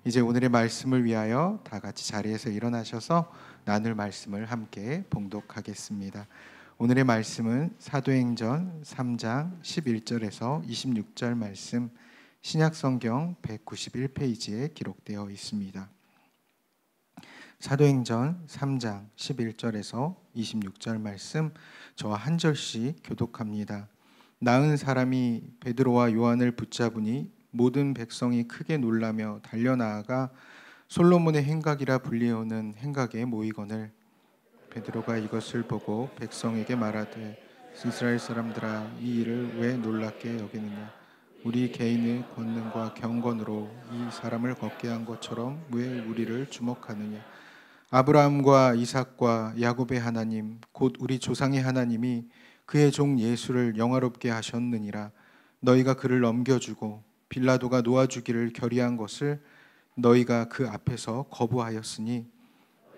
이제 오늘의 말씀을 위하여 다 같이 자리에서 일어나셔서 나눌 말씀을 함께 봉독하겠습니다. 오늘의 말씀은 사도행전 3장 11절에서 26절 말씀, 신약성경 191페이지에 기록되어 있습니다. 사도행전 3장 11절에서 26절 말씀, 저와 한 절씩 교독합니다. 나은 사람이 베드로와 요한을 붙잡으니 모든 백성이 크게 놀라며 달려나아가 솔로몬의 행각이라 불리우는 행각에 모이거늘 베드로가 이것을 보고 백성에게 말하되 이스라엘 사람들아, 이 일을 왜 놀랍게 여기느냐? 우리 개인의 권능과 경건으로 이 사람을 걷게 한 것처럼 왜 우리를 주목하느냐? 아브라함과 이삭과 야곱의 하나님 곧 우리 조상의 하나님이 그의 종 예수를 영화롭게 하셨느니라. 너희가 그를 넘겨주고 빌라도가 놓아주기를 결의한 것을 너희가 그 앞에서 거부하였으니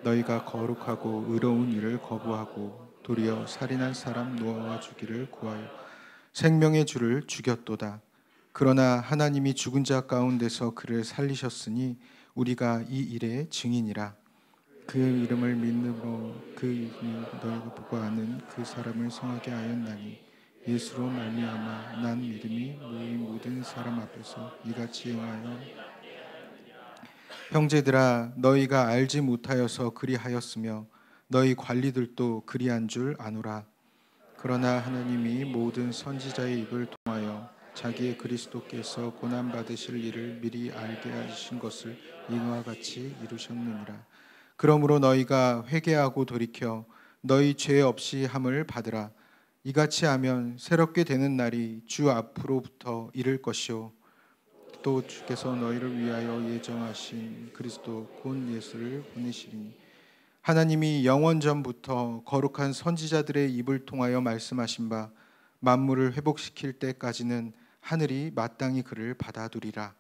너희가 거룩하고 의로운 일을 거부하고 도리어 살인한 사람 놓아주기를 구하여 생명의 주를 죽였도다. 그러나 하나님이 죽은 자 가운데서 그를 살리셨으니 우리가 이 일의 증인이라. 그 이름을 믿음으로 그 이름이 너희가 보고 아는 그 사람을 성하게 하였나니 예수로 말미암아 난 믿음이 너희 모든 사람 앞에서 이같이 행하여 형제들아, 너희가 알지 못하여서 그리하였으며 너희 관리들도 그리한 줄 아노라. 그러나 하나님이 모든 선지자의 입을 통하여 자기의 그리스도께서 고난 받으실 일을 미리 알게 하신 것을 이와 같이 이루셨느니라. 그러므로 너희가 회개하고 돌이켜 너희 죄 없이 함을 받으라. 이같이 하면 새롭게 되는 날이 주 앞으로부터 이를 것이요 또 주께서 너희를 위하여 예정하신 그리스도 곧 예수를 보내시리니 하나님이 영원 전부터 거룩한 선지자들의 입을 통하여 말씀하신 바 만물을 회복시킬 때까지는 하늘이 마땅히 그를 받아두리라.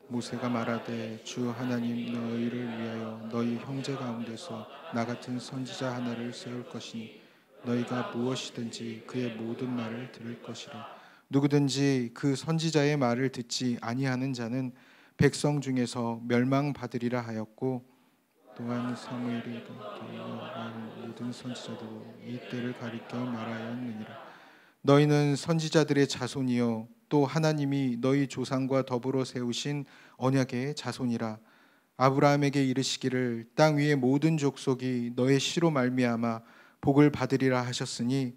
모세가 말하되 주 하나님 너희를 위하여 너희 형제 가운데서 나 같은 선지자 하나를 세울 것이니 너희가 무엇이든지 그의 모든 말을 들을 것이라. 누구든지 그 선지자의 말을 듣지 아니하는 자는 백성 중에서 멸망받으리라 하였고, 또한 사무엘이 모든 선지자들로 이 때를 가리켜 말하였느니라. 너희는 선지자들의 자손이요 또 하나님이 너희 조상과 더불어 세우신 언약의 자손이라. 아브라함에게 이르시기를 땅 위의 모든 족속이 너의 씨로 말미암아 복을 받으리라 하셨으니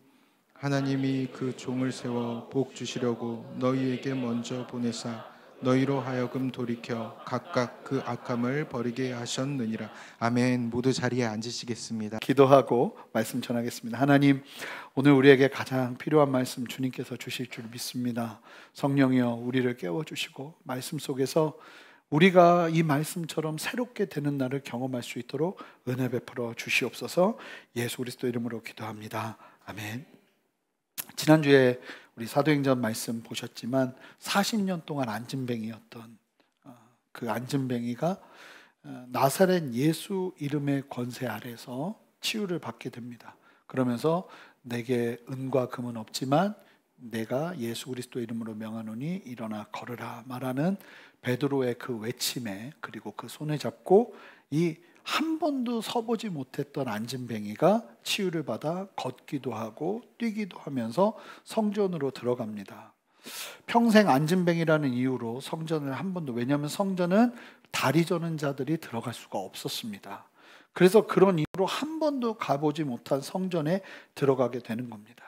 하나님이 그 종을 세워 복 주시려고 너희에게 먼저 보내사 너희로 하여금 돌이켜 각각 그 악함을 버리게 하셨느니라. 아멘. 모두 자리에 앉으시겠습니다. 기도하고 말씀 전하겠습니다. 하나님, 오늘 우리에게 가장 필요한 말씀 주님께서 주실 줄 믿습니다. 성령이여 우리를 깨워주시고 말씀 속에서 우리가 이 말씀처럼 새롭게 되는 날을 경험할 수 있도록 은혜 베풀어 주시옵소서. 예수 그리스도 이름으로 기도합니다. 아멘. 지난주에 우리 사도행전 말씀 보셨지만 40년 동안 안진뱅이였던 그 안진뱅이가 나사렛 예수 이름의 권세 아래서 치유를 받게 됩니다. 그러면서 내게 은과 금은 없지만 내가 예수 그리스도 이름으로 명하노니 일어나 걸으라 말하는 베드로의 그 외침에, 그리고 그 손을 잡고 이 한 번도 서보지 못했던 안진뱅이가 치유를 받아 걷기도 하고 뛰기도 하면서 성전으로 들어갑니다. 평생 안진뱅이라는 이유로 성전을 한 번도, 왜냐하면 성전은 다리 저는 자들이 들어갈 수가 없었습니다. 그래서 그런 이유로 한 번도 가보지 못한 성전에 들어가게 되는 겁니다.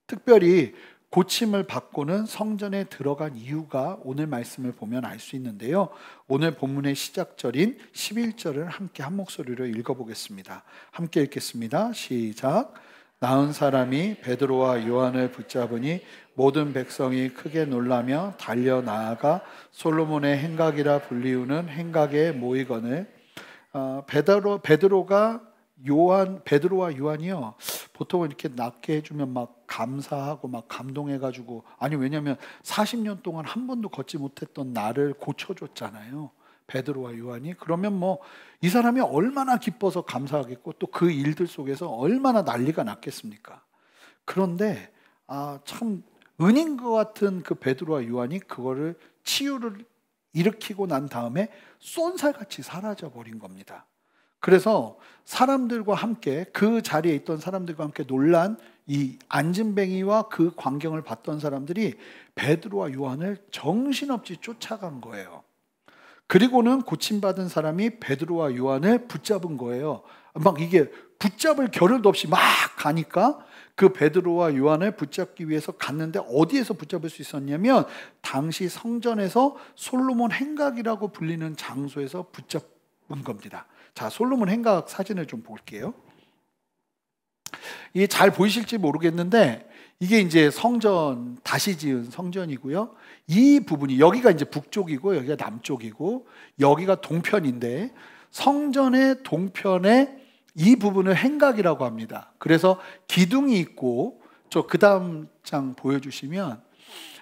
특별히 고침을 받고는 성전에 들어간 이유가 오늘 말씀을 보면 알 수 있는데요. 오늘 본문의 시작절인 11절을 함께 한 목소리로 읽어보겠습니다. 함께 읽겠습니다. 시작. 나은 사람이 베드로와 요한을 붙잡으니 모든 백성이 크게 놀라며 달려나아가 솔로몬의 행각이라 불리우는 행각에 모이거늘 베드로와 요한이요, 보통은 이렇게 낫게 해주면 막 감사하고 막 감동해가지고, 아니 왜냐면 40년 동안 한 번도 걷지 못했던 나를 고쳐줬잖아요, 베드로와 요한이. 그러면 뭐 이 사람이 얼마나 기뻐서 감사하겠고 또 그 일들 속에서 얼마나 난리가 났겠습니까? 그런데 참 은인 것 같은 그 베드로와 요한이 그거를 치유를 일으키고 난 다음에 쏜살같이 사라져 버린 겁니다. 그래서 사람들과 함께, 그 자리에 있던 사람들과 함께 놀란 이 안진뱅이와 그 광경을 봤던 사람들이 베드로와 요한을 정신없이 쫓아간 거예요. 그리고는 고침받은 사람이 베드로와 요한을 붙잡은 거예요. 막 이게 붙잡을 겨를도 없이 막 가니까 그 베드로와 요한을 붙잡기 위해서 갔는데, 어디에서 붙잡을 수 있었냐면 당시 성전에서 솔로몬 행각이라고 불리는 장소에서 붙잡은 겁니다. 자, 솔로몬 행각 사진을 좀 볼게요. 이게 잘 보이실지 모르겠는데 이게 이제 성전, 다시 지은 성전이고요. 이 부분이, 여기가 이제 북쪽이고 여기가 남쪽이고 여기가 동편인데, 성전의 동편에 이 부분을 행각이라고 합니다. 그래서 기둥이 있고, 저 그 다음 장 보여주시면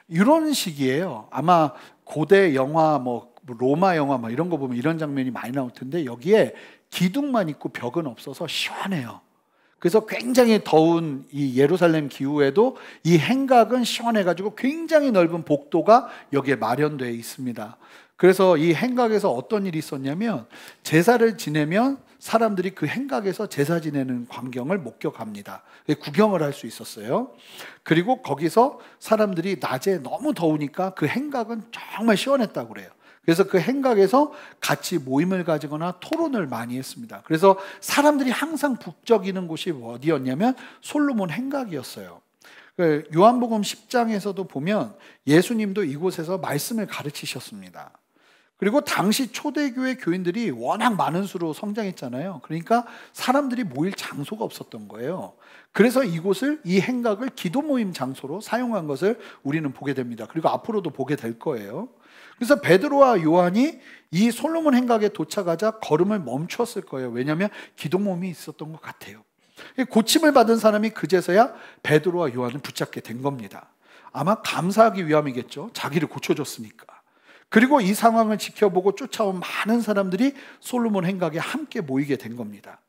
이런 식이에요. 아마 고대 영화, 뭐 로마 영화 뭐 이런 거 보면 이런 장면이 많이 나올 텐데, 여기에 기둥만 있고 벽은 없어서 시원해요. 그래서 굉장히 더운 이 예루살렘 기후에도 이 행각은 시원해가지고 굉장히 넓은 복도가 여기에 마련되어 있습니다. 그래서 이 행각에서 어떤 일이 있었냐면, 제사를 지내면 사람들이 그 행각에서 제사 지내는 광경을 목격합니다. 구경을 할 수 있었어요. 그리고 거기서 사람들이 낮에 너무 더우니까 그 행각은 정말 시원했다고 그래요. 그래서 그 행각에서 같이 모임을 가지거나 토론을 많이 했습니다. 그래서 사람들이 항상 북적이는 곳이 어디였냐면 솔로몬 행각이었어요. 요한복음 10장에서도 보면 예수님도 이곳에서 말씀을 가르치셨습니다. 그리고 당시 초대교회 교인들이 워낙 많은 수로 성장했잖아요. 그러니까 사람들이 모일 장소가 없었던 거예요. 그래서 이곳을, 이 행각을 기도 모임 장소로 사용한 것을 우리는 보게 됩니다. 그리고 앞으로도 보게 될 거예요. 그래서 베드로와 요한이 이 솔로몬 행각에 도착하자 걸음을 멈추었을 거예요. 왜냐하면 기도 모임이 있었던 것 같아요. 고침을 받은 사람이 그제서야 베드로와 요한을 붙잡게 된 겁니다. 아마 감사하기 위함이겠죠. 자기를 고쳐줬으니까. 그리고 이 상황을 지켜보고 쫓아온 많은 사람들이 솔로몬 행각에 함께 모이게 된 겁니다.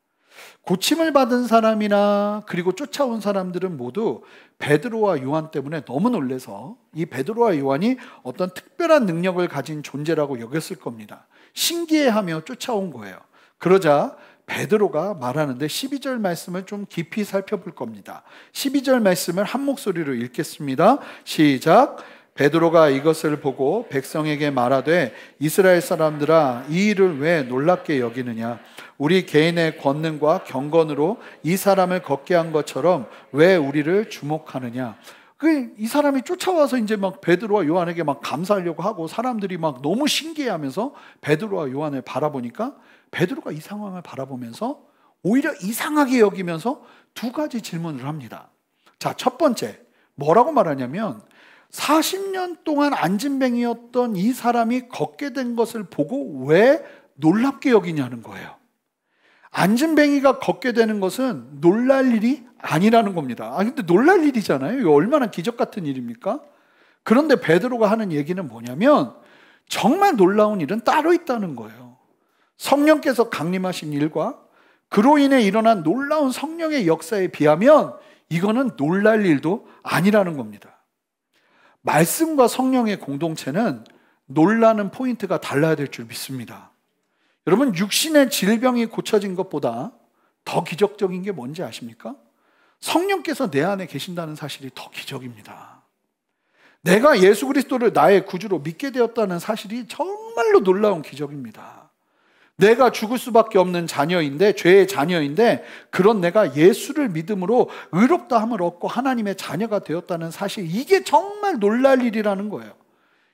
고침을 받은 사람이나 그리고 쫓아온 사람들은 모두 베드로와 요한 때문에 너무 놀라서 이 베드로와 요한이 어떤 특별한 능력을 가진 존재라고 여겼을 겁니다. 신기해하며 쫓아온 거예요. 그러자 베드로가 말하는데 12절 말씀을 좀 깊이 살펴볼 겁니다. 12절 말씀을 한 목소리로 읽겠습니다. 시작. 베드로가 이것을 보고 백성에게 말하되 이스라엘 사람들아, 이 일을 왜 놀랍게 여기느냐? 우리 개인의 권능과 경건으로 이 사람을 걷게 한 것처럼 왜 우리를 주목하느냐? 이 사람이 쫓아와서 이제 막 베드로와 요한에게 막 감사하려고 하고, 사람들이 막 너무 신기해하면서 베드로와 요한을 바라보니까 베드로가 이 상황을 바라보면서 오히려 이상하게 여기면서 두 가지 질문을 합니다. 자, 첫 번째, 뭐라고 말하냐면 40년 동안 안진뱅이였던 이 사람이 걷게 된 것을 보고 왜 놀랍게 여기냐는 거예요. 안진뱅이가 걷게 되는 것은 놀랄 일이 아니라는 겁니다. 근데 놀랄 일이잖아요. 이거 얼마나 기적 같은 일입니까? 그런데 베드로가 하는 얘기는 뭐냐면 정말 놀라운 일은 따로 있다는 거예요. 성령께서 강림하신 일과 그로 인해 일어난 놀라운 성령의 역사에 비하면 이거는 놀랄 일도 아니라는 겁니다. 말씀과 성령의 공동체는 놀라는 포인트가 달라야 될 줄 믿습니다. 여러분, 육신의 질병이 고쳐진 것보다 더 기적적인 게 뭔지 아십니까? 성령께서 내 안에 계신다는 사실이 더 기적입니다. 내가 예수 그리스도를 나의 구주로 믿게 되었다는 사실이 정말로 놀라운 기적입니다. 내가 죽을 수밖에 없는 자녀인데, 죄의 자녀인데, 그런 내가 예수를 믿음으로 의롭다함을 얻고 하나님의 자녀가 되었다는 사실, 이게 정말 놀랄 일이라는 거예요.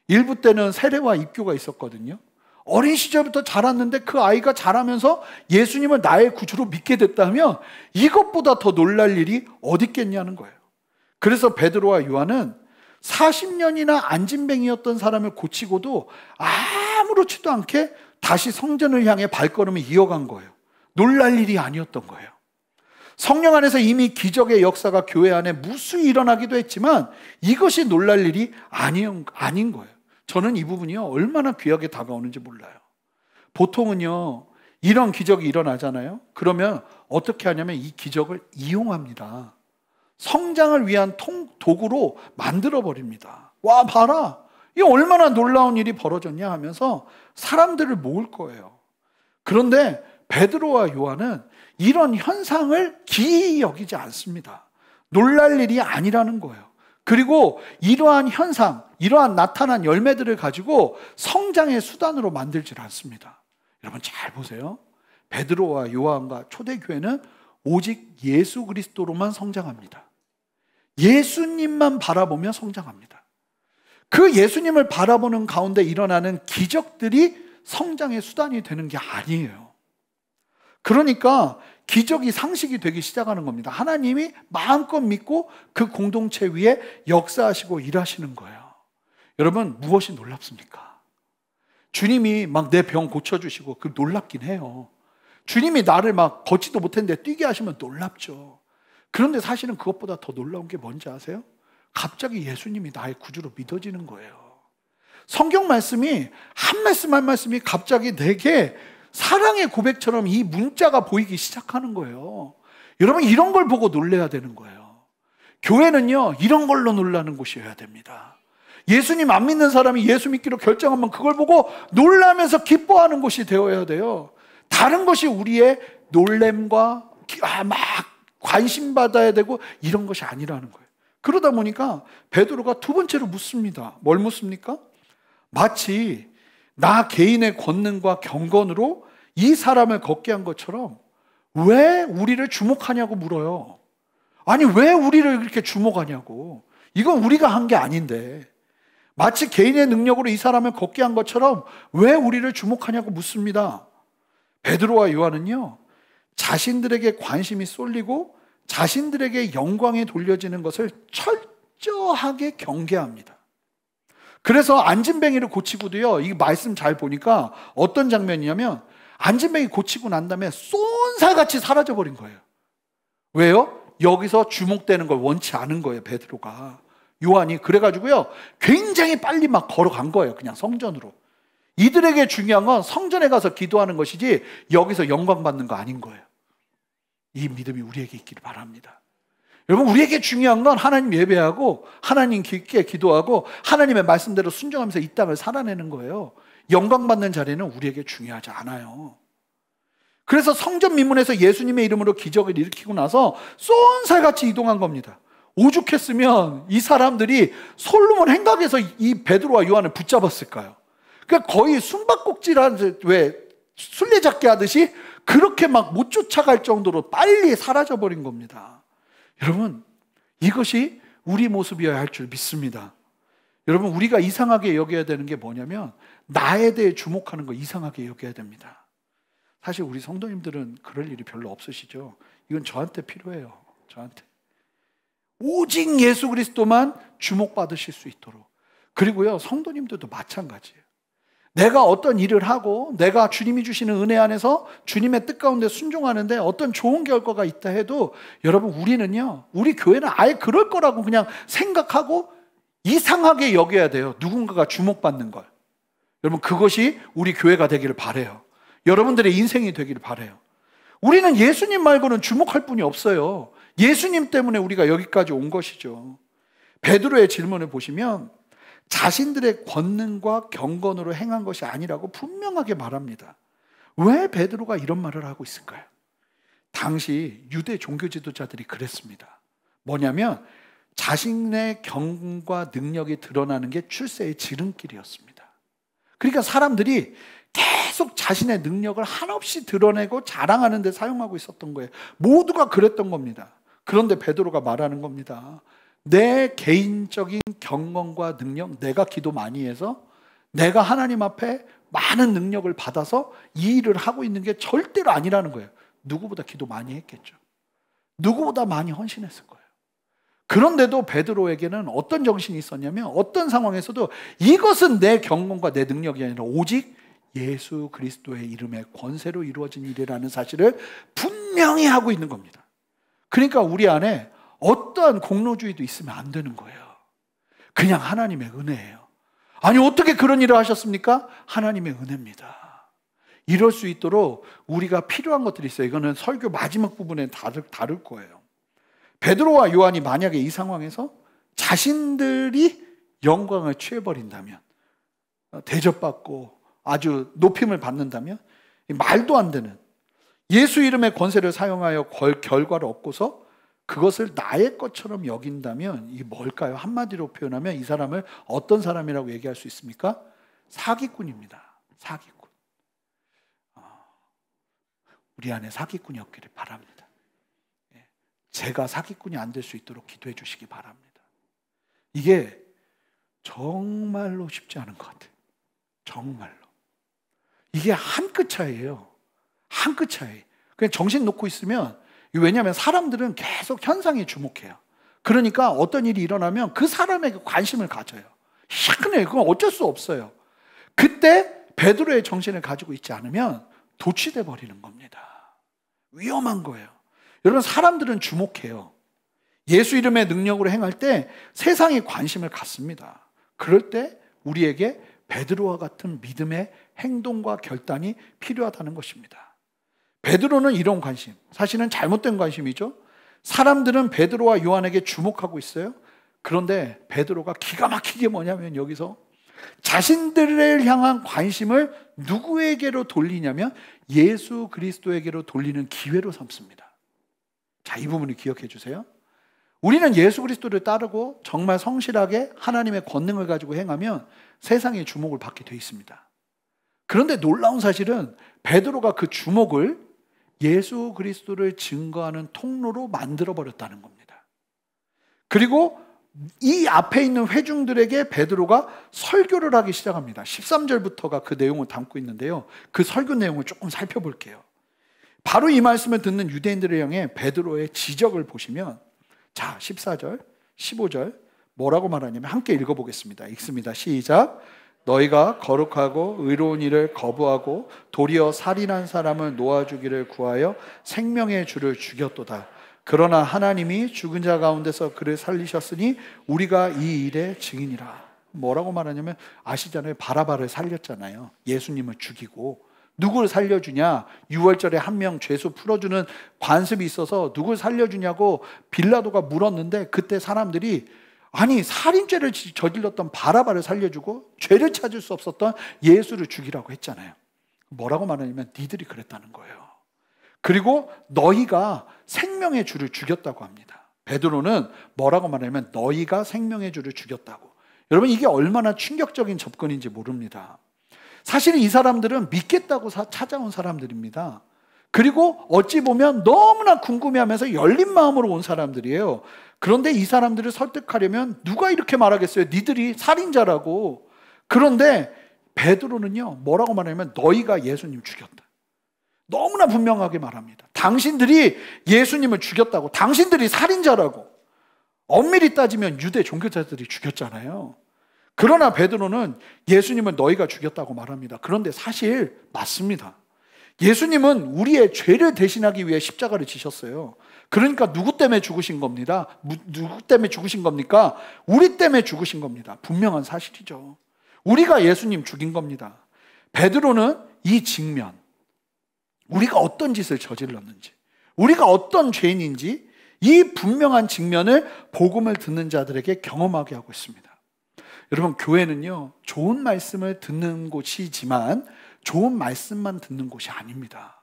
일부 때는 세례와 입교가 있었거든요. 어린 시절부터 자랐는데 그 아이가 자라면서 예수님을 나의 구주로 믿게 됐다면 이것보다 더 놀랄 일이 어디 있겠냐는 거예요. 그래서 베드로와 요한은 40년이나 안진뱅이였던 사람을 고치고도 아무렇지도 않게 다시 성전을 향해 발걸음을 이어간 거예요. 놀랄 일이 아니었던 거예요. 성령 안에서 이미 기적의 역사가 교회 안에 무수히 일어나기도 했지만 이것이 놀랄 일이 아닌 거예요. 저는 이 부분이요, 얼마나 귀하게 다가오는지 몰라요. 보통은요, 이런 기적이 일어나잖아요. 그러면 어떻게 하냐면 이 기적을 이용합니다. 성장을 위한 도구로 만들어 버립니다. 와, 봐라, 이 얼마나 놀라운 일이 벌어졌냐 하면서 사람들을 모을 거예요. 그런데 베드로와 요한은 이런 현상을 기이히 여기지 않습니다. 놀랄 일이 아니라는 거예요. 그리고 이러한 현상, 이러한 나타난 열매들을 가지고 성장의 수단으로 만들질 않습니다. 여러분 잘 보세요. 베드로와 요한과 초대교회는 오직 예수 그리스도로만 성장합니다. 예수님만 바라보며 성장합니다. 그 예수님을 바라보는 가운데 일어나는 기적들이 성장의 수단이 되는 게 아니에요. 그러니까 기적이 상식이 되기 시작하는 겁니다. 하나님이 마음껏 믿고 그 공동체 위에 역사하시고 일하시는 거예요. 여러분 무엇이 놀랍습니까? 주님이 막 내 병 고쳐주시고 그 놀랍긴 해요. 주님이 나를 막 걷지도 못했는데 뛰게 하시면 놀랍죠. 그런데 사실은 그것보다 더 놀라운 게 뭔지 아세요? 갑자기 예수님이 나의 구주로 믿어지는 거예요. 성경 말씀이 한 말씀 한 말씀이 갑자기 내게 사랑의 고백처럼 이 문자가 보이기 시작하는 거예요. 여러분 이런 걸 보고 놀라야 되는 거예요. 교회는요 이런 걸로 놀라는 곳이어야 됩니다. 예수님 안 믿는 사람이 예수 믿기로 결정하면 그걸 보고 놀라면서 기뻐하는 곳이 되어야 돼요. 다른 것이 우리의 놀램과 막 관심 받아야 되고 이런 것이 아니라는 거예요. 그러다 보니까 베드로가 두 번째로 묻습니다. 뭘 묻습니까? 마치 나 개인의 권능과 경건으로 이 사람을 걷게 한 것처럼 왜 우리를 주목하냐고 물어요. 아니 왜 우리를 이렇게 주목하냐고. 이건 우리가 한 게 아닌데 마치 개인의 능력으로 이 사람을 걷게 한 것처럼 왜 우리를 주목하냐고 묻습니다. 베드로와 요한은요 자신들에게 관심이 쏠리고 자신들에게 영광이 돌려지는 것을 철저하게 경계합니다. 그래서 안진뱅이를 고치고도요 이 말씀 잘 보니까 어떤 장면이냐면 안진뱅이 고치고 난 다음에 쏜살같이 사라져버린 거예요. 왜요? 여기서 주목되는 걸 원치 않은 거예요. 베드로가 요한이 그래가지고요 굉장히 빨리 막 걸어간 거예요. 그냥 성전으로. 이들에게 중요한 건 성전에 가서 기도하는 것이지 여기서 영광 받는 거 아닌 거예요. 이 믿음이 우리에게 있기를 바랍니다. 여러분 우리에게 중요한 건 하나님 예배하고 하나님 깊게 기도하고 하나님의 말씀대로 순종하면서 이 땅을 살아내는 거예요. 영광 받는 자리는 우리에게 중요하지 않아요. 그래서 성전 미문에서 예수님의 이름으로 기적을 일으키고 나서 쏜살같이 이동한 겁니다. 오죽했으면 이 사람들이 솔로몬 행각에서 이 베드로와 요한을 붙잡았을까요? 그러니까 거의 숨바꼭질한 왜 술래잡기 하듯이 그렇게 막 못 쫓아갈 정도로 빨리 사라져버린 겁니다. 여러분 이것이 우리 모습이어야 할 줄 믿습니다. 여러분 우리가 이상하게 여겨야 되는 게 뭐냐면 나에 대해 주목하는 거 이상하게 여겨야 됩니다. 사실 우리 성도님들은 그럴 일이 별로 없으시죠. 이건 저한테 필요해요. 저한테 오직 예수 그리스도만 주목받으실 수 있도록. 그리고요 성도님들도 마찬가지예요. 내가 어떤 일을 하고 내가 주님이 주시는 은혜 안에서 주님의 뜻 가운데 순종하는데 어떤 좋은 결과가 있다 해도 여러분 우리는요 우리 교회는 아예 그럴 거라고 그냥 생각하고 이상하게 여겨야 돼요. 누군가가 주목받는 걸. 여러분 그것이 우리 교회가 되기를 바라요. 여러분들의 인생이 되기를 바라요. 우리는 예수님 말고는 주목할 분이 없어요. 예수님 때문에 우리가 여기까지 온 것이죠. 베드로의 질문을 보시면 자신들의 권능과 경건으로 행한 것이 아니라고 분명하게 말합니다. 왜 베드로가 이런 말을 하고 있을까요? 당시 유대 종교 지도자들이 그랬습니다. 뭐냐면 자신의 경과 능력이 드러나는 게 출세의 지름길이었습니다. 그러니까 사람들이 계속 자신의 능력을 한없이 드러내고 자랑하는 데 사용하고 있었던 거예요. 모두가 그랬던 겁니다. 그런데 베드로가 말하는 겁니다. 내 개인적인 경건과 능력, 내가 기도 많이 해서 내가 하나님 앞에 많은 능력을 받아서 이 일을 하고 있는 게 절대로 아니라는 거예요. 누구보다 기도 많이 했겠죠. 누구보다 많이 헌신했을 거예요. 그런데도 베드로에게는 어떤 정신이 있었냐면 어떤 상황에서도 이것은 내 경건과 내 능력이 아니라 오직 예수 그리스도의 이름의 권세로 이루어진 일이라는 사실을 분명히 하고 있는 겁니다. 그러니까 우리 안에 어떠한 공로주의도 있으면 안 되는 거예요. 그냥 하나님의 은혜예요. 아니 어떻게 그런 일을 하셨습니까? 하나님의 은혜입니다. 이럴 수 있도록 우리가 필요한 것들이 있어요. 이거는 설교 마지막 부분에 다룰 거예요. 베드로와 요한이 만약에 이 상황에서 자신들이 영광을 취해버린다면 대접받고 아주 높임을 받는다면, 말도 안 되는 예수 이름의 권세를 사용하여 결과를 얻고서 그것을 나의 것처럼 여긴다면 이게 뭘까요? 한마디로 표현하면 이 사람을 어떤 사람이라고 얘기할 수 있습니까? 사기꾼입니다. 사기꾼. 우리 안에 사기꾼이 없기를 바랍니다. 제가 사기꾼이 안 될 수 있도록 기도해 주시기 바랍니다. 이게 정말로 쉽지 않은 것 같아요. 정말로. 이게 한 끗 차이예요. 한 끗 차이. 그냥 정신 놓고 있으면, 왜냐하면 사람들은 계속 현상에 주목해요. 그러니까 어떤 일이 일어나면 그 사람에게 관심을 가져요. 희한해요. 그건 어쩔 수 없어요. 그때 베드로의 정신을 가지고 있지 않으면 도취돼 버리는 겁니다. 위험한 거예요. 여러분, 사람들은 주목해요. 예수 이름의 능력으로 행할 때 세상이 관심을 갖습니다. 그럴 때 우리에게 베드로와 같은 믿음의 행동과 결단이 필요하다는 것입니다. 베드로는 이런 관심, 사실은 잘못된 관심이죠. 사람들은 베드로와 요한에게 주목하고 있어요. 그런데 베드로가 기가 막히게 뭐냐면 여기서 자신들을 향한 관심을 누구에게로 돌리냐면 예수 그리스도에게로 돌리는 기회로 삼습니다. 자, 이 부분을 기억해 주세요. 우리는 예수 그리스도를 따르고 정말 성실하게 하나님의 권능을 가지고 행하면 세상의 주목을 받게 돼 있습니다. 그런데 놀라운 사실은 베드로가 그 주목을 예수 그리스도를 증거하는 통로로 만들어 버렸다는 겁니다. 그리고 이 앞에 있는 회중들에게 베드로가 설교를 하기 시작합니다. 13절부터가 그 내용을 담고 있는데요, 그 설교 내용을 조금 살펴볼게요. 바로 이 말씀을 듣는 유대인들을 향해 베드로의 지적을 보시면, 자, 14절, 15절 뭐라고 말하냐면 함께 읽어보겠습니다. 읽습니다. 시작. 너희가 거룩하고 의로운 일을 거부하고 도리어 살인한 사람을 놓아주기를 구하여 생명의 주를 죽였도다. 그러나 하나님이 죽은 자 가운데서 그를 살리셨으니 우리가 이 일의 증인이라. 뭐라고 말하냐면, 아시잖아요. 바라바를 살렸잖아요. 예수님을 죽이고. 누굴 살려주냐? 6월절에 한 명 죄수 풀어주는 관습이 있어서 누굴 살려주냐고 빌라도가 물었는데, 그때 사람들이 아니, 살인죄를 저질렀던 바라바를 살려주고 죄를 찾을 수 없었던 예수를 죽이라고 했잖아요. 뭐라고 말하냐면 니들이 그랬다는 거예요. 그리고 너희가 생명의 주를 죽였다고 합니다. 베드로는 뭐라고 말하냐면 너희가 생명의 주를 죽였다고. 여러분, 이게 얼마나 충격적인 접근인지 모릅니다. 사실 이 사람들은 믿겠다고 찾아온 사람들입니다. 그리고 어찌 보면 너무나 궁금해하면서 열린 마음으로 온 사람들이에요. 그런데 이 사람들을 설득하려면 누가 이렇게 말하겠어요? 니들이 살인자라고. 그런데 베드로는요, 뭐라고 말하냐면 너희가 예수님 죽였다. 너무나 분명하게 말합니다. 당신들이 예수님을 죽였다고. 당신들이 살인자라고. 엄밀히 따지면 유대 종교자들이 죽였잖아요. 그러나 베드로는 예수님을 너희가 죽였다고 말합니다. 그런데 사실 맞습니다. 예수님은 우리의 죄를 대신하기 위해 십자가를 지셨어요. 그러니까 누구 때문에 죽으신 겁니다? 누구 때문에 죽으신 겁니까? 우리 때문에 죽으신 겁니다. 분명한 사실이죠. 우리가 예수님 죽인 겁니다. 베드로는 이 직면, 우리가 어떤 짓을 저질렀는지, 우리가 어떤 죄인인지 이 분명한 직면을 복음을 듣는 자들에게 경험하게 하고 있습니다. 여러분, 교회는요, 좋은 말씀을 듣는 곳이지만 좋은 말씀만 듣는 곳이 아닙니다.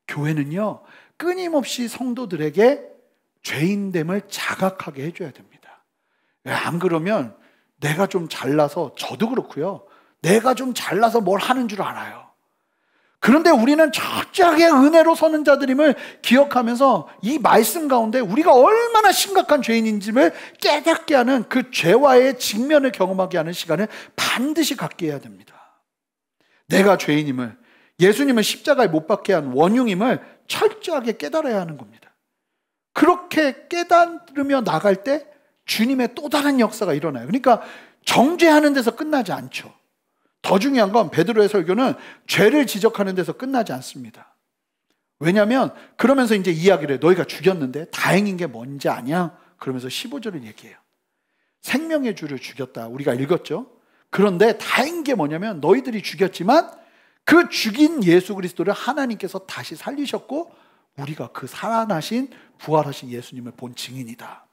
교회는요, 끊임없이 성도들에게 죄인됨을 자각하게 해줘야 됩니다. 안 그러면 내가 좀 잘나서, 저도 그렇고요, 내가 좀 잘나서 뭘 하는 줄 알아요. 그런데 우리는 철저하게 은혜로 서는 자들임을 기억하면서 이 말씀 가운데 우리가 얼마나 심각한 죄인인지를 깨닫게 하는, 그 죄와의 직면을 경험하게 하는 시간을 반드시 갖게 해야 됩니다. 내가 죄인임을, 예수님을 십자가에 못 박게 한 원흉임을 철저하게 깨달아야 하는 겁니다. 그렇게 깨달으며 나갈 때 주님의 또 다른 역사가 일어나요. 그러니까 정죄하는 데서 끝나지 않죠. 더 중요한 건 베드로의 설교는 죄를 지적하는 데서 끝나지 않습니다. 왜냐하면 그러면서 이제 이야기를 해. 너희가 죽였는데 다행인 게 뭔지 아냐? 그러면서 15절을 얘기해요. 생명의 주를 죽였다. 우리가 읽었죠? 그런데 다행인 게 뭐냐면 너희들이 죽였지만 그 죽인 예수 그리스도를 하나님께서 다시 살리셨고 우리가 그 살아나신 부활하신 예수님을 본 증인이다.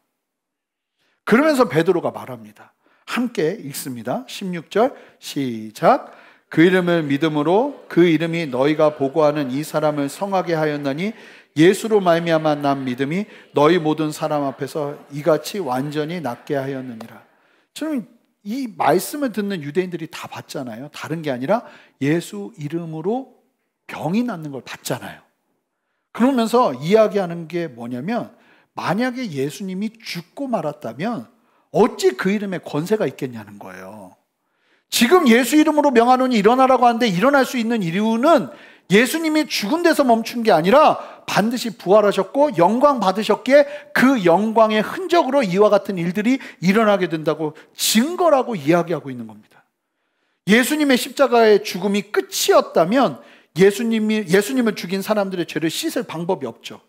그러면서 베드로가 말합니다. 함께 읽습니다. 16절 시작. 그 이름을 믿음으로 그 이름이 너희가 보고하는 이 사람을 성하게 하였나니 예수로 말미암아 난 믿음이 너희 모든 사람 앞에서 이같이 완전히 낫게 하였느니라. 저는 이 말씀을 듣는 유대인들이 다 봤잖아요. 다른 게 아니라 예수 이름으로 병이 낫는 걸 봤잖아요. 그러면서 이야기하는 게 뭐냐면, 만약에 예수님이 죽고 말았다면 어찌 그 이름에 권세가 있겠냐는 거예요. 지금 예수 이름으로 명하노니 일어나라고 하는데 일어날 수 있는 이유는 예수님이 죽은 데서 멈춘 게 아니라 반드시 부활하셨고 영광 받으셨기에 그 영광의 흔적으로 이와 같은 일들이 일어나게 된다고 증거라고 이야기하고 있는 겁니다. 예수님의 십자가의 죽음이 끝이었다면 예수님을 죽인 사람들의 죄를 씻을 방법이 없죠.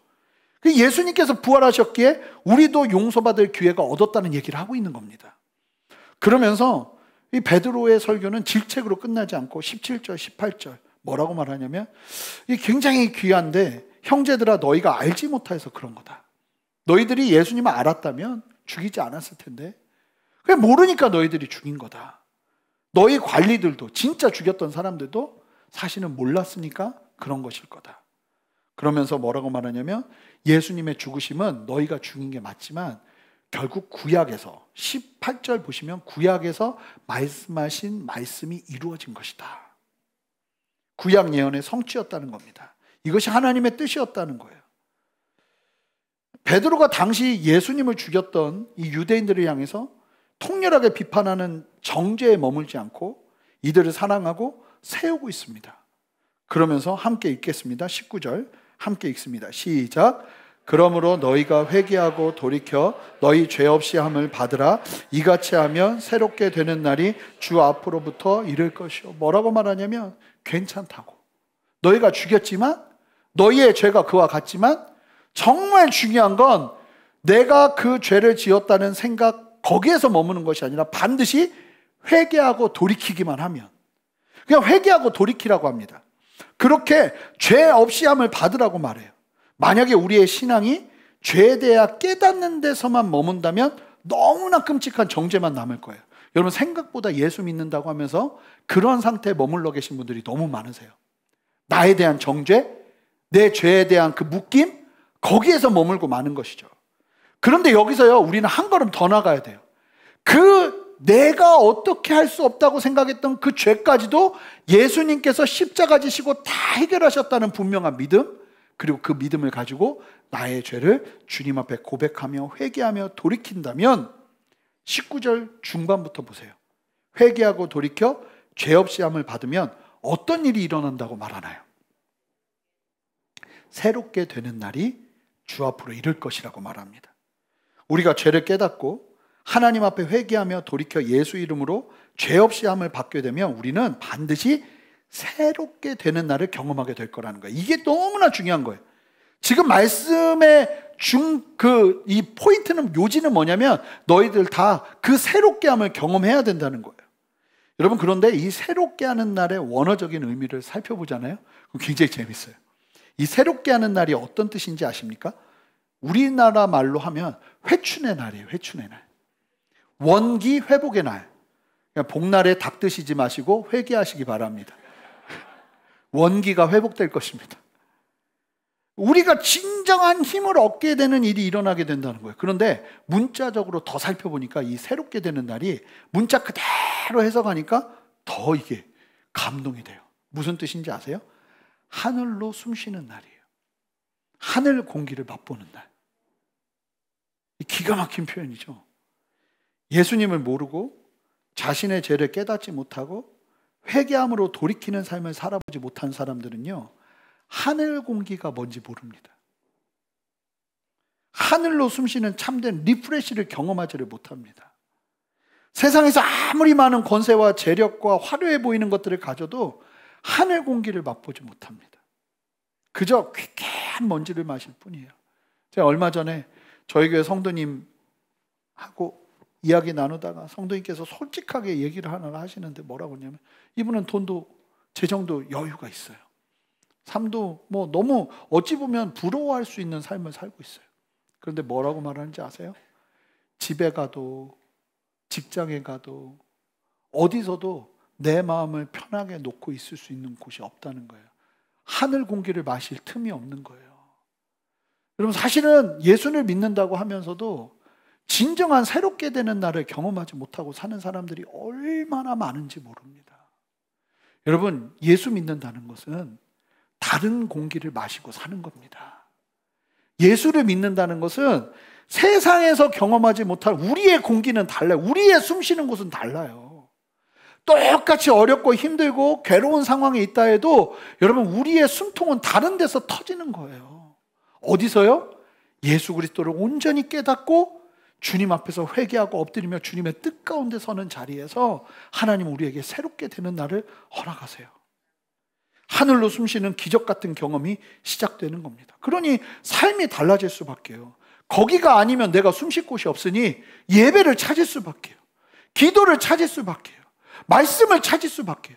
예수님께서 부활하셨기에 우리도 용서받을 기회가 얻었다는 얘기를 하고 있는 겁니다. 그러면서 이 베드로의 설교는 질책으로 끝나지 않고 17절, 18절 뭐라고 말하냐면, 이 굉장히 귀한데 형제들아 너희가 알지 못해서 그런 거다. 너희들이 예수님을 알았다면 죽이지 않았을 텐데 그냥 모르니까 너희들이 죽인 거다. 너희 관리들도, 진짜 죽였던 사람들도 사실은 몰랐으니까 그런 것일 거다. 그러면서 뭐라고 말하냐면, 예수님의 죽으심은 너희가 죽인 게 맞지만 결국 구약에서 18절 보시면 구약에서 말씀하신 말씀이 이루어진 것이다. 구약 예언의 성취였다는 겁니다. 이것이 하나님의 뜻이었다는 거예요. 베드로가 당시 예수님을 죽였던 이 유대인들을 향해서 통렬하게 비판하는 정죄에 머물지 않고 이들을 사랑하고 세우고 있습니다. 그러면서 함께 읽겠습니다. 19절 함께 읽습니다. 시작. 그러므로 너희가 회개하고 돌이켜 너희 죄 없이 함을 받으라. 이같이 하면 새롭게 되는 날이 주 앞으로부터 이를 것이요. 뭐라고 말하냐면, 괜찮다고. 너희가 죽였지만, 너희의 죄가 그와 같지만, 정말 중요한 건 내가 그 죄를 지었다는 생각, 거기에서 머무는 것이 아니라 반드시 회개하고 돌이키기만 하면, 그냥 회개하고 돌이키라고 합니다. 그렇게 죄 없이 함을 받으라고 말해요. 만약에 우리의 신앙이 죄에 대해 깨닫는 데서만 머문다면 너무나 끔찍한 정죄만 남을 거예요. 여러분, 생각보다 예수 믿는다고 하면서 그런 상태에 머물러 계신 분들이 너무 많으세요. 나에 대한 정죄, 내 죄에 대한 그 묶임, 거기에서 머물고 마는 것이죠. 그런데 여기서요, 우리는 한 걸음 더 나가야 돼요. 내가 어떻게 할 수 없다고 생각했던 그 죄까지도 예수님께서 십자가 지시고 다 해결하셨다는 분명한 믿음, 그리고 그 믿음을 가지고 나의 죄를 주님 앞에 고백하며 회개하며 돌이킨다면, 19절 중반부터 보세요. 회개하고 돌이켜 죄 없이 함을 받으면 어떤 일이 일어난다고 말하나요? 새롭게 되는 날이 주 앞으로 이를 것이라고 말합니다. 우리가 죄를 깨닫고 하나님 앞에 회개하며 돌이켜 예수 이름으로 죄 없이 함을 받게 되면 우리는 반드시 새롭게 되는 날을 경험하게 될 거라는 거예요. 이게 너무나 중요한 거예요. 지금 말씀의 이 포인트는, 요지는 뭐냐면, 너희들 다 그 새롭게 함을 경험해야 된다는 거예요. 여러분, 그런데 이 새롭게 하는 날의 원어적인 의미를 살펴보잖아요. 그럼 굉장히 재밌어요. 이 새롭게 하는 날이 어떤 뜻인지 아십니까? 우리나라 말로 하면 회춘의 날이에요. 회춘의 날. 원기 회복의 날. 그러니까 복날에 닭 드시지 마시고 회개하시기 바랍니다. 원기가 회복될 것입니다. 우리가 진정한 힘을 얻게 되는 일이 일어나게 된다는 거예요. 그런데 문자적으로 더 살펴보니까 이 새롭게 되는 날이 문자 그대로 해석하니까 더 이게 감동이 돼요. 무슨 뜻인지 아세요? 하늘로 숨쉬는 날이에요. 하늘 공기를 맛보는 날. 기가 막힌 표현이죠. 예수님을 모르고 자신의 죄를 깨닫지 못하고 회개함으로 돌이키는 삶을 살아보지 못한 사람들은요, 하늘 공기가 뭔지 모릅니다. 하늘로 숨쉬는 참된 리프레시를 경험하지를 못합니다. 세상에서 아무리 많은 권세와 재력과 화려해 보이는 것들을 가져도 하늘 공기를 맛보지 못합니다. 그저 쾌쾌한 먼지를 마실 뿐이에요. 제가 얼마 전에 저희 교회 성도님하고 이야기 나누다가 성도님께서 솔직하게 얘기를 하나 하시는데 뭐라고 하냐면, 이분은 돈도 재정도 여유가 있어요. 삶도 뭐 너무 어찌 보면 부러워할 수 있는 삶을 살고 있어요. 그런데 뭐라고 말하는지 아세요? 집에 가도 직장에 가도 어디서도 내 마음을 편하게 놓고 있을 수 있는 곳이 없다는 거예요. 하늘 공기를 마실 틈이 없는 거예요. 여러분, 사실은 예수를 믿는다고 하면서도 진정한 새롭게 되는 날을 경험하지 못하고 사는 사람들이 얼마나 많은지 모릅니다. 여러분, 예수 믿는다는 것은 다른 공기를 마시고 사는 겁니다. 예수를 믿는다는 것은 세상에서 경험하지 못할 우리의 공기는 달라요. 우리의 숨 쉬는 곳은 달라요. 똑같이 어렵고 힘들고 괴로운 상황에 있다 해도 여러분, 우리의 숨통은 다른 데서 터지는 거예요. 어디서요? 예수 그리스도를 온전히 깨닫고 주님 앞에서 회개하고 엎드리며 주님의 뜻 가운데 서는 자리에서 하나님 우리에게 새롭게 되는 날을 허락하세요. 하늘로 숨쉬는 기적 같은 경험이 시작되는 겁니다. 그러니 삶이 달라질 수밖에요. 거기가 아니면 내가 숨쉴 곳이 없으니 예배를 찾을 수밖에요. 기도를 찾을 수밖에요. 말씀을 찾을 수밖에요.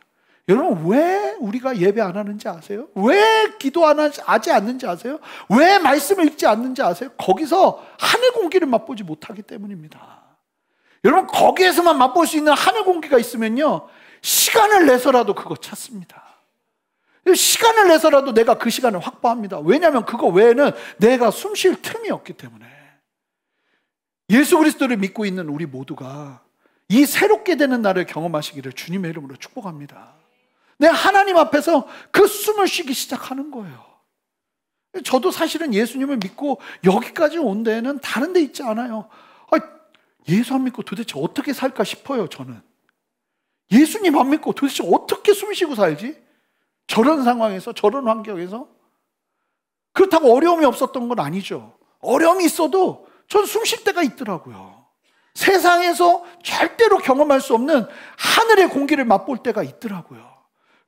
여러분, 왜 우리가 예배 안 하는지 아세요? 왜 기도 하지 않는지 아세요? 왜 말씀을 읽지 않는지 아세요? 거기서 하늘 공기를 맛보지 못하기 때문입니다. 여러분, 거기에서만 맛볼 수 있는 하늘 공기가 있으면요, 시간을 내서라도 그거 찾습니다. 시간을 내서라도 내가 그 시간을 확보합니다. 왜냐하면 그거 외에는 내가 숨 쉴 틈이 없기 때문에. 예수 그리스도를 믿고 있는 우리 모두가 이 새롭게 되는 날을 경험하시기를 주님의 이름으로 축복합니다. 내 하나님 앞에서 그 숨을 쉬기 시작하는 거예요. 저도 사실은 예수님을 믿고 여기까지 온 데에는 다른 데 있지 않아요. 예수 안 믿고 도대체 어떻게 살까 싶어요. 저는 예수님 안 믿고 도대체 어떻게 숨 쉬고 살지? 저런 상황에서, 저런 환경에서. 그렇다고 어려움이 없었던 건 아니죠. 어려움이 있어도 전 숨 쉴 때가 있더라고요. 세상에서 절대로 경험할 수 없는 하늘의 공기를 맛볼 때가 있더라고요.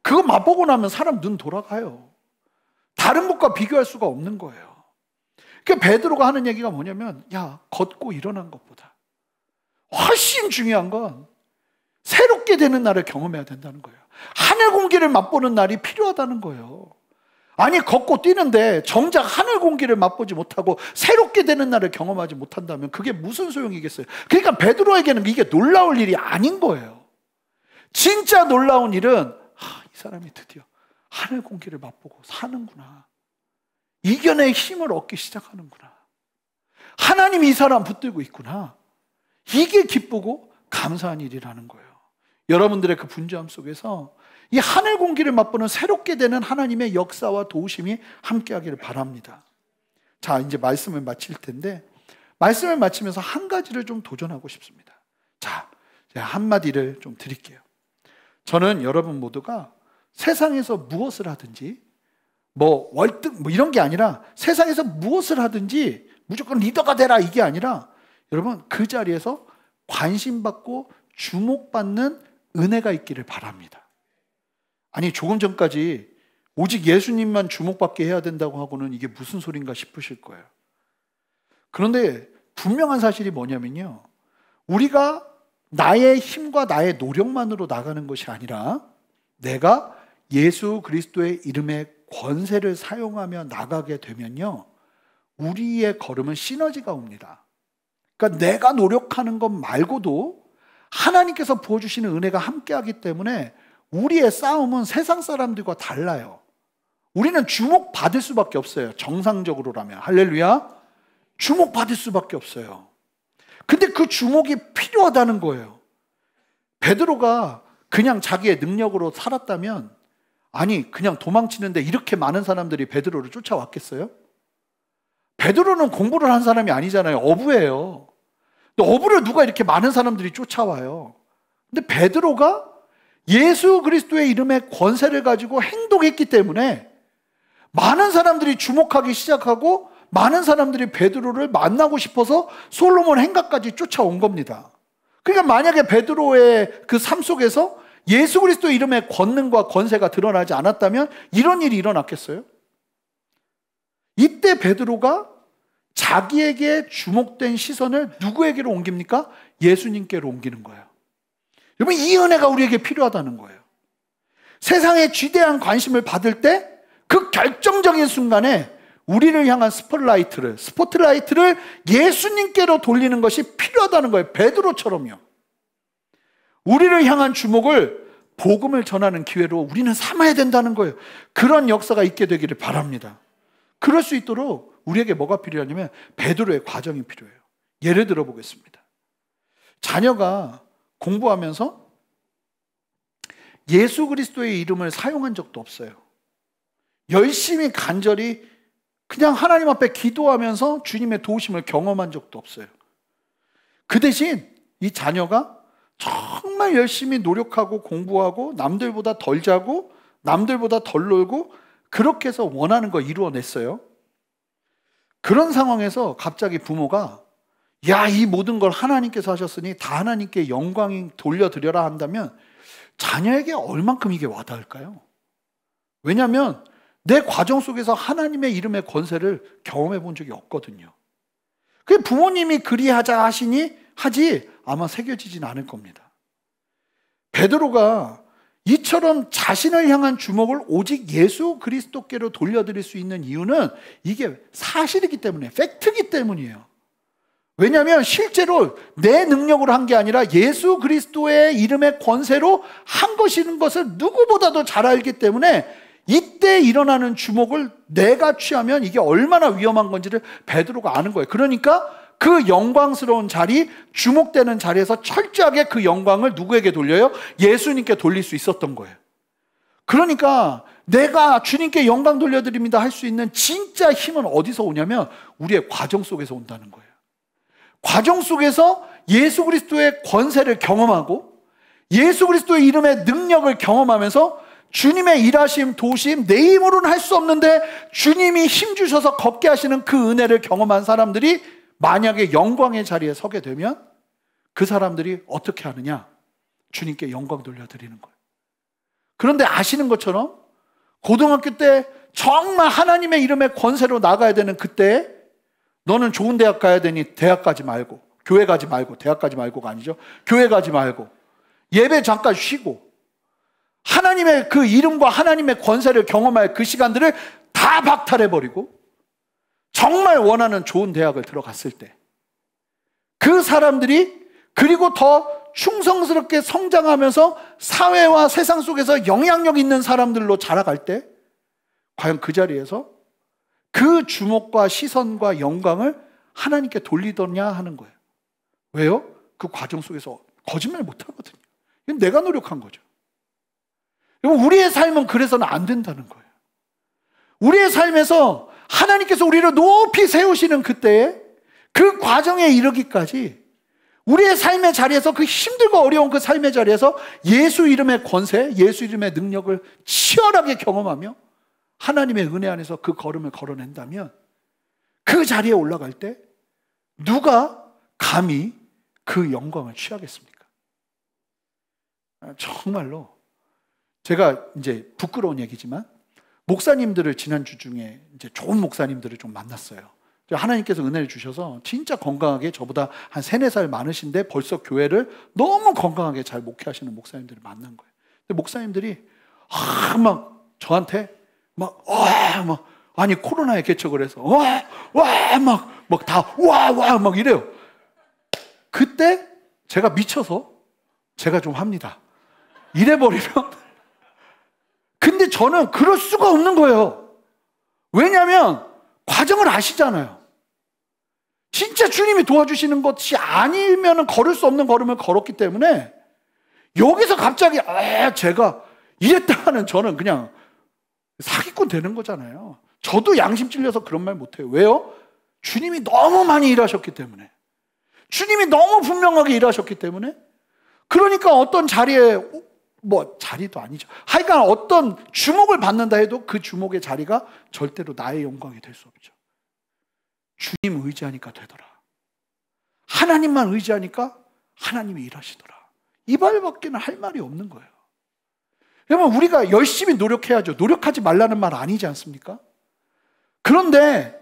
그거 맛보고 나면 사람 눈 돌아가요. 다른 것과 비교할 수가 없는 거예요. 그러니까 베드로가 하는 얘기가 뭐냐면, 야, 걷고 일어난 것보다 훨씬 중요한 건 새롭게 되는 날을 경험해야 된다는 거예요. 하늘 공기를 맛보는 날이 필요하다는 거예요. 아니, 걷고 뛰는데 정작 하늘 공기를 맛보지 못하고 새롭게 되는 날을 경험하지 못한다면 그게 무슨 소용이겠어요? 그러니까 베드로에게는 이게 놀라울 일이 아닌 거예요. 진짜 놀라운 일은 이 사람이 드디어 하늘 공기를 맛보고 사는구나. 이겨낼 힘을 얻기 시작하는구나. 하나님이 이 사람 붙들고 있구나. 이게 기쁘고 감사한 일이라는 거예요. 여러분들의 그 분주함 속에서 이 하늘 공기를 맛보는 새롭게 되는 하나님의 역사와 도우심이 함께하기를 바랍니다. 자, 이제 말씀을 마칠 텐데, 말씀을 마치면서 한 가지를 좀 도전하고 싶습니다. 자, 제가 한마디를 좀 드릴게요. 저는 여러분 모두가 세상에서 무엇을 하든지 월등 이런 게 아니라, 세상에서 무엇을 하든지 무조건 리더가 되라 이게 아니라, 여러분 그 자리에서 관심받고 주목받는 은혜가 있기를 바랍니다. 아니, 조금 전까지 오직 예수님만 주목받게 해야 된다고 하고는 이게 무슨 소린가 싶으실 거예요. 그런데 분명한 사실이 뭐냐면요, 우리가 나의 힘과 나의 노력만으로 나가는 것이 아니라 내가 예수 그리스도의 이름의 권세를 사용하며 나가게 되면요, 우리의 걸음은 시너지가 옵니다. 그러니까 내가 노력하는 것 말고도 하나님께서 부어주시는 은혜가 함께하기 때문에 우리의 싸움은 세상 사람들과 달라요. 우리는 주목받을 수밖에 없어요. 정상적으로라면. 할렐루야. 주목받을 수밖에 없어요. 근데 그 주목이 필요하다는 거예요. 베드로가 그냥 자기의 능력으로 살았다면, 아니 그냥 도망치는데 이렇게 많은 사람들이 베드로를 쫓아왔겠어요? 베드로는 공부를 한 사람이 아니잖아요. 어부예요. 근데 어부를 누가 이렇게 많은 사람들이 쫓아와요? 근데 베드로가 예수 그리스도의 이름의 권세를 가지고 행동했기 때문에 많은 사람들이 주목하기 시작하고, 많은 사람들이 베드로를 만나고 싶어서 솔로몬 행각까지 쫓아온 겁니다. 그러니까 만약에 베드로의 그 삶 속에서 예수 그리스도의 이름의 권능과 권세가 드러나지 않았다면 이런 일이 일어났겠어요? 이때 베드로가 자기에게 주목된 시선을 누구에게로 옮깁니까? 예수님께로 옮기는 거예요. 여러분, 이 은혜가 우리에게 필요하다는 거예요. 세상에 쥐대한 관심을 받을 때 그 결정적인 순간에 우리를 향한 스포트라이트를 예수님께로 돌리는 것이 필요하다는 거예요. 베드로처럼요. 우리를 향한 주목을 복음을 전하는 기회로 우리는 삼아야 된다는 거예요. 그런 역사가 있게 되기를 바랍니다. 그럴 수 있도록 우리에게 뭐가 필요하냐면 베드로의 과정이 필요해요. 예를 들어 보겠습니다. 자녀가 공부하면서 예수 그리스도의 이름을 사용한 적도 없어요. 열심히 간절히 그냥 하나님 앞에 기도하면서 주님의 도우심을 경험한 적도 없어요. 그 대신 이 자녀가 정말 열심히 노력하고 공부하고 남들보다 덜 자고 남들보다 덜 놀고 그렇게 해서 원하는 거 이루어냈어요. 그런 상황에서 갑자기 부모가 야, 이 모든 걸 하나님께서 하셨으니 다 하나님께 영광이 돌려드려라 한다면 자녀에게 얼만큼 이게 와닿을까요? 왜냐하면 내 과정 속에서 하나님의 이름의 권세를 경험해 본 적이 없거든요. 그 부모님이 그리하자 하시니 하지 아마 새겨지진 않을 겁니다. 베드로가 이처럼 자신을 향한 주목을 오직 예수 그리스도께로 돌려드릴 수 있는 이유는 이게 사실이기 때문에, 팩트이기 때문이에요. 왜냐하면 실제로 내 능력으로 한 게 아니라 예수 그리스도의 이름의 권세로 한 것이는 것을 누구보다도 잘 알기 때문에 이때 일어나는 주목을 내가 취하면 이게 얼마나 위험한 건지를 베드로가 아는 거예요. 그러니까 그 영광스러운 자리, 주목되는 자리에서 철저하게 그 영광을 누구에게 돌려요? 예수님께 돌릴 수 있었던 거예요. 그러니까 내가 주님께 영광 돌려드립니다 할 수 있는 진짜 힘은 어디서 오냐면 우리의 과정 속에서 온다는 거예요. 과정 속에서 예수 그리스도의 권세를 경험하고 예수 그리스도의 이름의 능력을 경험하면서 주님의 일하심, 도우심, 내 힘으로는 할 수 없는데 주님이 힘주셔서 걷게 하시는 그 은혜를 경험한 사람들이 만약에 영광의 자리에 서게 되면 그 사람들이 어떻게 하느냐? 주님께 영광 돌려드리는 거예요. 그런데 아시는 것처럼 고등학교 때 정말 하나님의 이름의 권세로 나가야 되는 그때 너는 좋은 대학 가야 되니 대학 가지 말고, 교회 가지 말고, 대학 가지 말고가 아니죠. 교회 가지 말고 예배 잠깐 쉬고 하나님의 그 이름과 하나님의 권세를 경험할 그 시간들을 다 박탈해버리고 정말 원하는 좋은 대학을 들어갔을 때 그 사람들이 그리고 더 충성스럽게 성장하면서 사회와 세상 속에서 영향력 있는 사람들로 자라갈 때 과연 그 자리에서 그 주목과 시선과 영광을 하나님께 돌리더냐 하는 거예요. 왜요? 그 과정 속에서 거짓말 못하거든요. 이건 내가 노력한 거죠. 우리의 삶은 그래서는 안 된다는 거예요. 우리의 삶에서 하나님께서 우리를 높이 세우시는 그때에 그 과정에 이르기까지 우리의 삶의 자리에서 그 힘들고 어려운 그 삶의 자리에서 예수 이름의 권세, 예수 이름의 능력을 치열하게 경험하며 하나님의 은혜 안에서 그 걸음을 걸어낸다면 그 자리에 올라갈 때 누가 감히 그 영광을 취하겠습니까? 정말로 제가 이제 부끄러운 얘기지만 목사님들을 지난주 중에 이제 좋은 목사님들을 좀 만났어요. 하나님께서 은혜를 주셔서 진짜 건강하게 저보다 한 3, 4살 많으신데 벌써 교회를 너무 건강하게 잘 목회하시는 목사님들을 만난 거예요. 근데 목사님들이 막 저한테 아니 코로나에 개척을 해서 막 이래요. 그때 제가 미쳐서 제가 좀 합니다. 이래버리면 근데 저는 그럴 수가 없는 거예요. 왜냐하면 과정을 아시잖아요. 진짜 주님이 도와주시는 것이 아니면 걸을 수 없는 걸음을 걸었기 때문에 여기서 갑자기 제가 이랬다 하는 저는 그냥 사기꾼 되는 거잖아요. 저도 양심 찔려서 그런 말 못해요. 왜요? 주님이 너무 많이 일하셨기 때문에, 주님이 너무 분명하게 일하셨기 때문에. 그러니까 어떤 자리에 자리도 아니죠. 하여간 어떤 주목을 받는다 해도 그 주목의 자리가 절대로 나의 영광이 될 수 없죠. 주님 의지하니까 되더라. 하나님만 의지하니까 하나님이 일하시더라. 이 말밖에는 할 말이 없는 거예요. 여러분, 우리가 열심히 노력해야죠. 노력하지 말라는 말 아니지 않습니까? 그런데